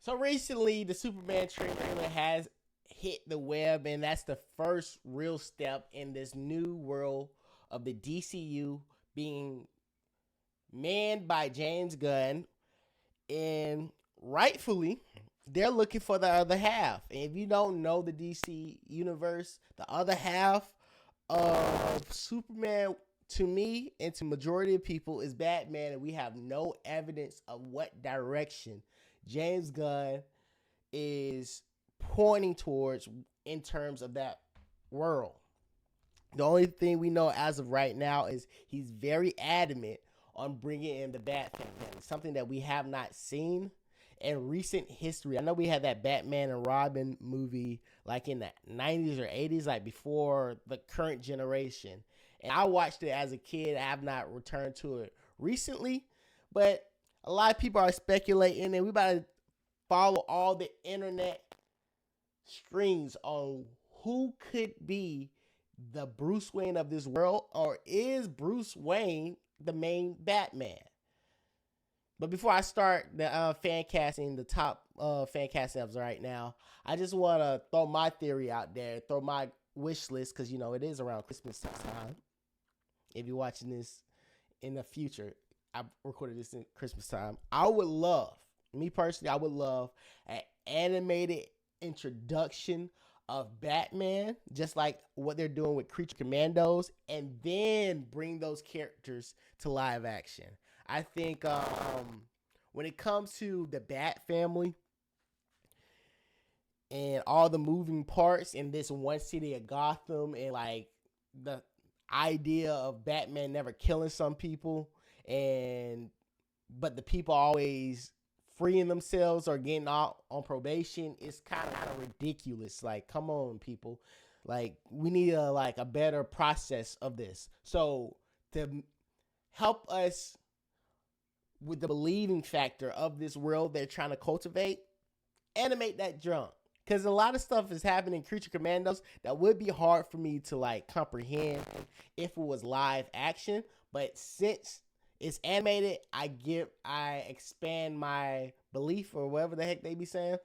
So recently, the Superman trailer has hit the web, and that's the first real step in this new world of the DCU being manned by James Gunn, and rightfully, they're looking for the other half. And if you don't know the DC universe, the other half of Superman, to me and to majority of people, is Batman, and we have no evidence of what direction James Gunn is pointing towards in terms of that world. The only thing we know as of right now is he's very adamant on bringing in the Bat family, something that we have not seen in recent history. I know we had that Batman and Robin movie like in the 90s or 80s, like before the current generation. And I watched it as a kid. I have not returned to it recently, but a lot of people are speculating, and we about to follow all the internet strings on who could be the Bruce Wayne of this world, or is Bruce Wayne the main Batman? But before I start the fan casting, the top fan casting ups right now, I just want to throw my theory out there, throw my wish list, because you know it is around Christmas time. If you're watching this in the future, I recorded this in Christmas time. I would love, me personally, I would love an animated introduction of Batman, just like what they're doing with Creature Commandos, and then bring those characters to live action. I think when it comes to the Bat family and all the moving parts in this one city of Gotham, and like the idea of Batman never killing some people, but the people always freeing themselves or getting out on probation, is kind of ridiculous. Like, come on, people. Like, we need a better process of this. So to help us with the believing factor of this world they're trying to cultivate, animate that junk. Because a lot of stuff is happening in Creature Commandos that would be hard for me to like comprehend if it was live action. But since it's animated, I expand my belief, or whatever the heck they be saying.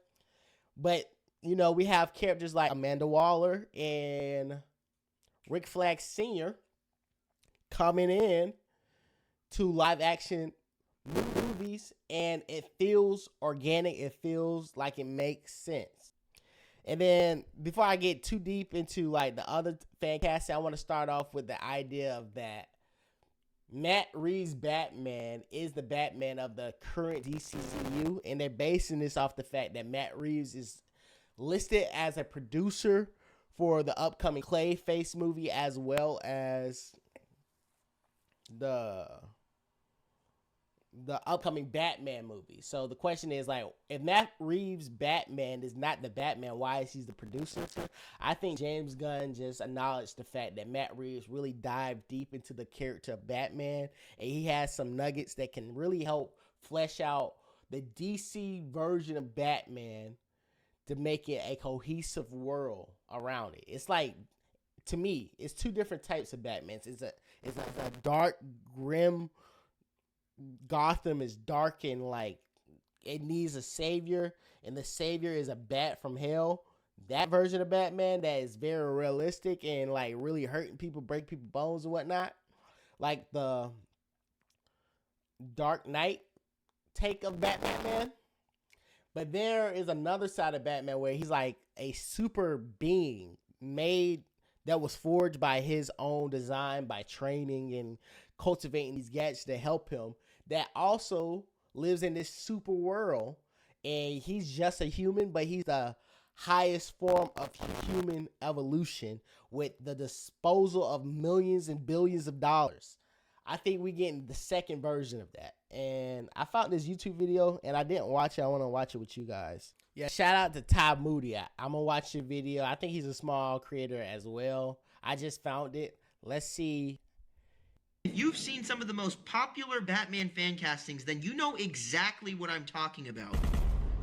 But you know, we have characters like Amanda Waller and Rick Flag Sr. coming in to live action movies, and it feels organic. It feels like it makes sense. And then before I get too deep into like the other fan casting, I want to start off with the idea of that Matt Reeves' Batman is the Batman of the current DCU, and they're basing this off the fact that Matt Reeves is listed as a producer for the upcoming Clayface movie, as well as the upcoming Batman movie. So the question is, like, if Matt Reeves' Batman is not the Batman, why is he the producer? I think James Gunn just acknowledged the fact that Matt Reeves really dived deep into the character of Batman, and he has some nuggets that can really help flesh out the DC version of Batman to make it a cohesive world around it. It's like, to me, it's two different types of Batmans. It's a dark, grim Gotham is dark, and like it needs a savior, and the savior is a bat from hell. That version of Batman that is very realistic and like really hurting people, break people's bones and whatnot, like the Dark Knight take of Batman. But there is another side of Batman where he's like a super being made that was forged by his own design, by training and cultivating these gadgets to help him, that also lives in this super world, and he's just a human, but he's the highest form of human evolution with the disposal of millions and billions of dollars. I think we're getting the second version of that. And I found this YouTube video, and I didn't watch it. I want to watch it with you guys. Yeah, shout out to Ty Moody. I'm going to watch your video. I think he's a small creator as well. I just found it. Let's see. If you've seen some of the most popular Batman fan castings, then you know exactly what I'm talking about.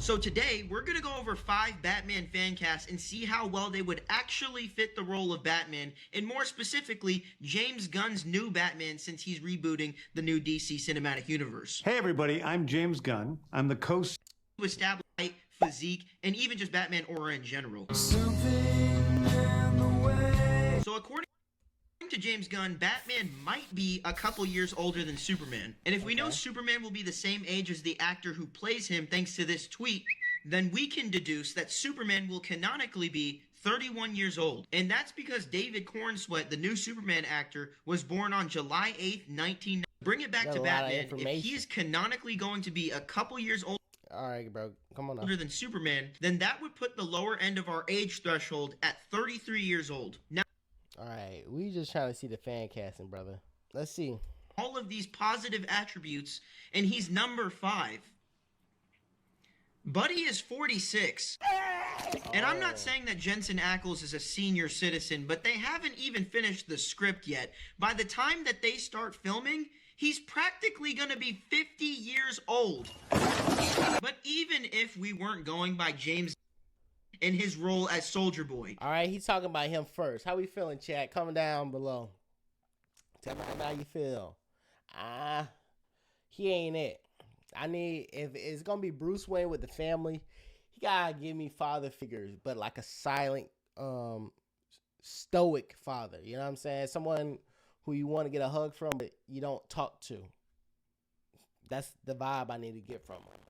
So today, we're going to go over 5 Batman fan casts and see how well they would actually fit the role of Batman, and more specifically, James Gunn's new Batman, since he's rebooting the new DC Cinematic Universe. Hey everybody, I'm James Gunn. I'm the co-star To establish physique, and even just Batman aura in general. So according to James Gunn, Batman might be a couple years older than Superman. And if we know Superman will be the same age as the actor who plays him thanks to this tweet, then we can deduce that Superman will canonically be 31 years old. And that's because David Cornsweet, the new Superman actor, was born on July 8th, 1990. Bring it back to Batman. If he is canonically going to be a couple years older, all right, bro, come on now, older than Superman, then that would put the lower end of our age threshold at 33 years old. Now, all right, we just trying to see the fan casting, brother. Let's see. All of these positive attributes, and he's number 5. Buddy is 46. And I'm not saying that Jensen Ackles is a senior citizen, but they haven't even finished the script yet. By the time that they start filming, he's practically going to be 50 years old. But even if we weren't going by James in his role as Soldier Boy. All right, he's talking about him first. How we feeling, chat? Comment down below. Tell me how you feel. He ain't it. I need, if it's gonna be Bruce Wayne with the family, he gotta give me father figures, but like a silent, stoic father. You know what I'm saying? Someone who you want to get a hug from, but you don't talk to. That's the vibe I need to get from him.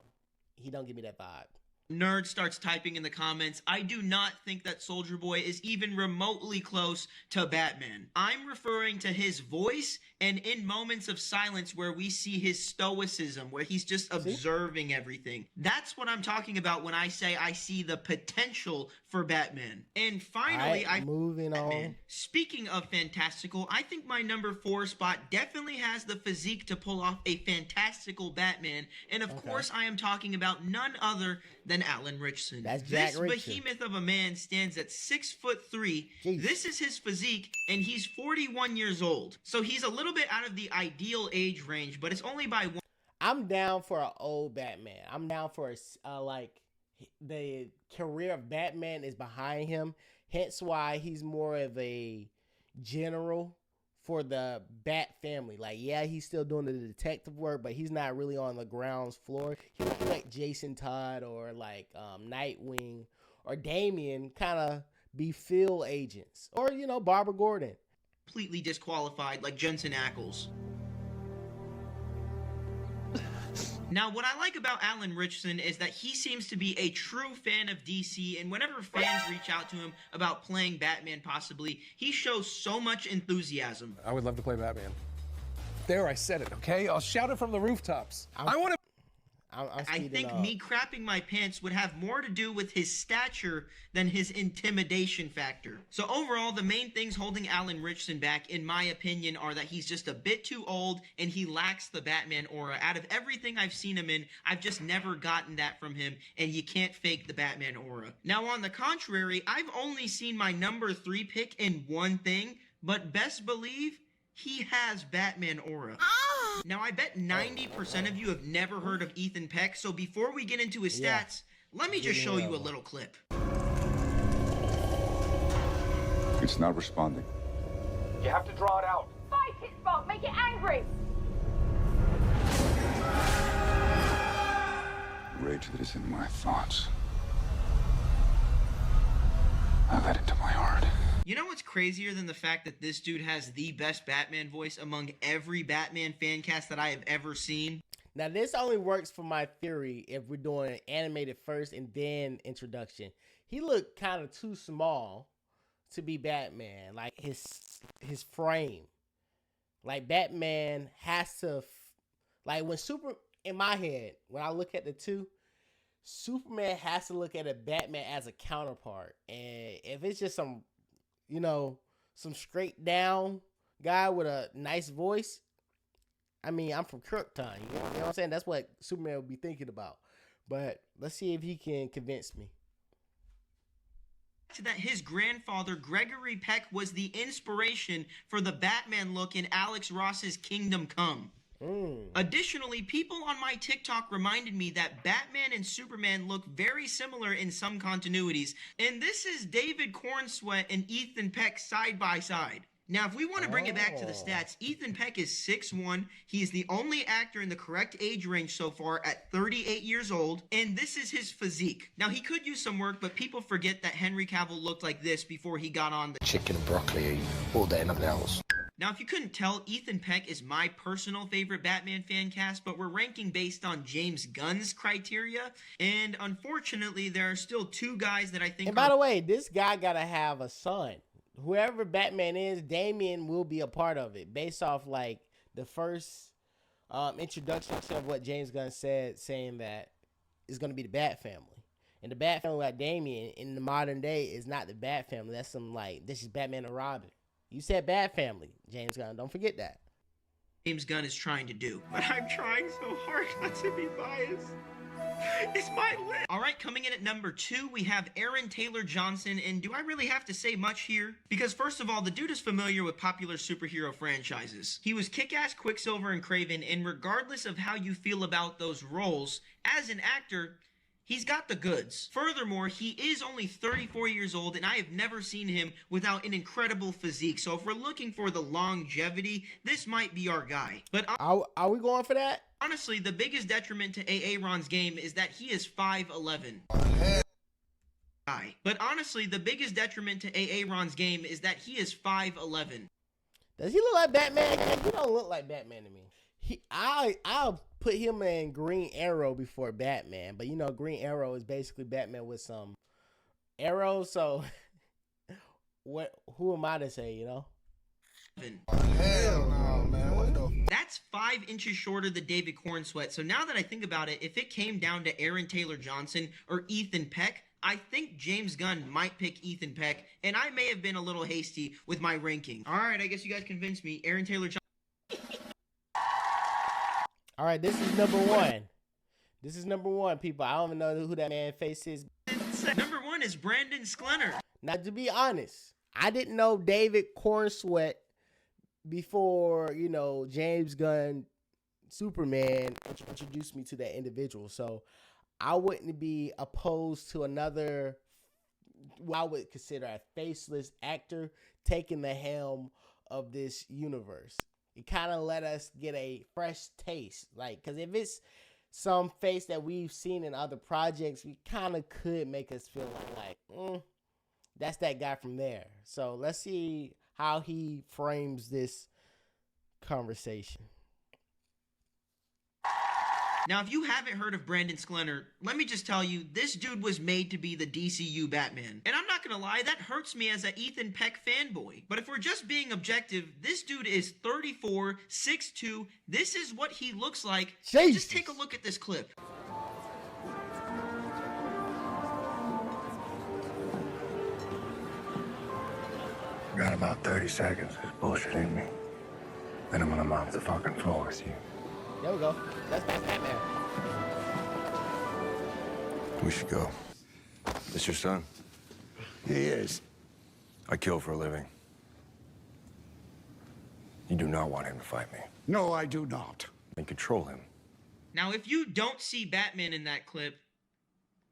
He don't give me that vibe. Nerd starts typing in the comments, I do not think that Soldier Boy is even remotely close to Batman. I'm referring to his voice and in moments of silence where we see his stoicism, where he's just observing everything. That's what I'm talking about when I say I see the potential for Batman. And finally, moving on. Speaking of fantastical, I think my number 4 spot definitely has the physique to pull off a fantastical Batman. And of course, I am talking about none other than Alan Richardson. That's Jack This Richardson. behemoth of a man stands at 6'3". Jeez. This is his physique, and he's 41 years old. So he's a little bit out of the ideal age range, but it's only by one. I'm down for an old Batman. I'm down for like the career of Batman is behind him. Hence why he's more of a general for the Bat family. Like, yeah, he's still doing the detective work, but he's not really on the ground floor. He like Jason Todd or like Nightwing or Damian kind of be field agents. Or, you know, Barbara Gordon. Completely disqualified like Jensen Ackles. Now, what I like about Alan Richardson is that he seems to be a true fan of DC, and whenever fans reach out to him about playing Batman possibly, he shows so much enthusiasm. I would love to play Batman. There, I said it, okay? I'll shout it from the rooftops. I want to... I think me crapping my pants would have more to do with his stature than his intimidation factor. So overall, the main things holding Alan Richardson back, in my opinion, are that he's just a bit too old and he lacks the Batman aura. Out of everything I've seen him in, I've just never gotten that from him, and you can't fake the Batman aura. Now, on the contrary, I've only seen my number 3 pick in one thing, but best believe he has Batman aura. Now, I bet 90% of you have never heard of Ethan Peck, so before we get into his stats, let me just show you a little clip. It's not responding. You have to draw it out. Fight it, Bob! Make it angry! Rage that is in my thoughts. I let into my heart. You know what's crazier than the fact that this dude has the best Batman voice among every Batman fan cast that I have ever seen? Now, this only works for my theory if we're doing animated first and then introduction. He looked kind of too small to be Batman. Like, his frame. Like, Batman has to... Like, in my head, when I look at the two, Superman has to look at a Batman as a counterpart. And if it's just some... you know, some straight down guy with a nice voice. I mean, I'm from Krypton. You know what I'm saying? That's what Superman would be thinking about. But let's see if he can convince me. That his grandfather, Gregory Peck, was the inspiration for the Batman look in Alex Ross's Kingdom Come. Additionally, people on my TikTok reminded me that Batman and Superman look very similar in some continuities, and this is David Cornsweet and Ethan Peck side by side. Now, if we want to bring it back to the stats, Ethan Peck is 6'1". He is the only actor in the correct age range so far at 38 years old, and this is his physique. Now, he could use some work, but people forget that Henry Cavill looked like this before he got on the Chicken and broccoli all day, nothing else. Now, if you couldn't tell, Ethan Peck is my personal favorite Batman fan cast, but we're ranking based on James Gunn's criteria, and unfortunately, there are still two guys that I think And by the way, this guy gotta have a son. Whoever Batman is, Damian will be a part of it, based off like the first introduction of what James Gunn said, saying that it's gonna be the Bat family, and the Bat family like Damian in the modern day is not the Bat family. That's some like this is Batman and Robin. You said Bat family, James Gunn. Don't forget that. James Gunn is trying to do, but I'm trying so hard not to be biased. It's my list. All right, coming in at number 2, we have Aaron Taylor Johnson, and do I really have to say much here? Because first of all, the dude is familiar with popular superhero franchises. He was Kick-Ass, Quicksilver, and Kraven, and regardless of how you feel about those roles, as an actor, he's got the goods. Furthermore, he is only 34 years old, and I have never seen him without an incredible physique. So if we're looking for the longevity, this might be our guy. But Are we going for that? honestly, the biggest detriment to Aaron's game is that he is 5'11". But honestly, the biggest detriment to Aaron's game is that he is 5'11". Does he look like Batman? He don't look like Batman to me. I'll put him in Green Arrow before Batman, but you know Green Arrow is basically Batman with some arrows. So who am I to say? You know. Hell no, man. What the? That's 5 inches shorter than David Cornsweet. So now that I think about it, if it came down to Aaron Taylor Johnson or Ethan Peck, I think James Gunn might pick Ethan Peck, and I may have been a little hasty with my ranking. All right, I guess you guys convinced me. Aaron Taylor Johnson. All right, this is number 1. This is number 1, people. I don't even know who that man face is. Number 1 is Brandon Sklenner. Now, to be honest, I didn't know David Cornsweet before, you know, James Gunn Superman introduced me to that individual. So I wouldn't be opposed to another, what I would consider a faceless actor taking the helm of this universe. It kind of let us get a fresh taste. Like, because if it's some face that we've seen in other projects, we kind of could make us feel like, that's that guy from there. So let's see how he frames this conversation. Now, if you haven't heard of Brandon Sklenner, let me just tell you, this dude was made to be the DCU Batman. And I'm not gonna lie, that hurts me as an Ethan Peck fanboy. But if we're just being objective, this dude is 34, 6'2". This is what he looks like. Jesus. Just take a look at this clip. Got about 30 seconds of bullshitting me. Then I'm gonna mop the fucking floor with you. There we go. That's Batman. We should go. This your son? He is. I kill for a living. You do not want him to fight me. No, I do not. And control him. Now, if you don't see Batman in that clip,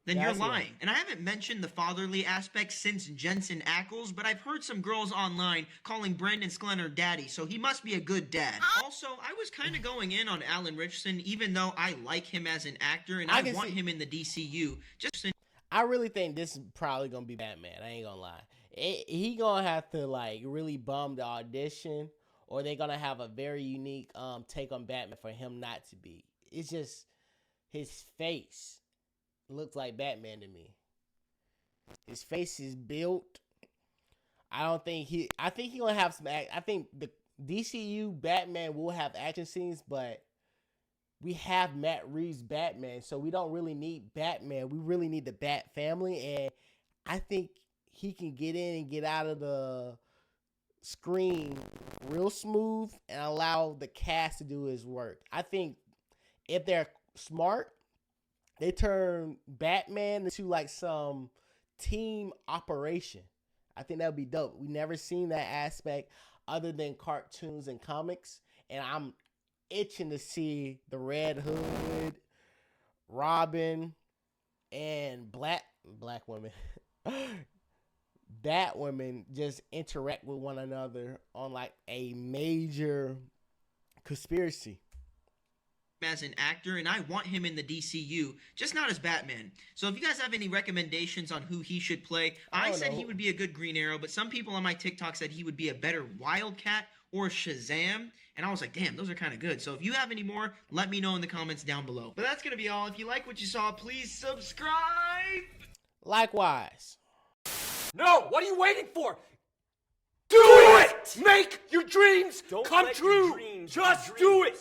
then Yeah, I you're see lying. And I haven't mentioned the fatherly aspect since Jensen Ackles, but I've heard some girls online calling Brandon Sklenner daddy, so he must be a good dad. Also, I was kind of going in on Alan Richardson, even though I like him as an actor and I can want see- him in the DCU. Just I really think this is probably gonna be Batman. I ain't gonna lie. He gonna have to like really bum the audition, or they're gonna have a very unique take on Batman for him not to be. It's just his face looks like Batman to me. His face is built. I think he gonna have some I think the DCU Batman will have action scenes, but we have Matt Reeves Batman, so we don't really need Batman. We really need the Bat family, and I think he can get in and get out of the screen real smooth and allow the cast to do his work. I think if they're smart, they turn Batman into like some team operation. I think that would be dope. We never seen that aspect other than cartoons and comics, and I'm itching to see the Red Hood, Robin, and black women Batwomen just interact with one another on like a major conspiracy. As an actor, and I want him in the DCU, just not as Batman. So if you guys have any recommendations on who he should play, I said he would be a good Green Arrow, but some people on my TikTok said he would be a better Wildcat or Shazam, and I was like, damn, those are kind of good. So if you have any more, let me know in the comments down below. But that's going to be all. If you like what you saw, please subscribe! Likewise. No, what are you waiting for? Do it! Make your dreams come true! Just do it!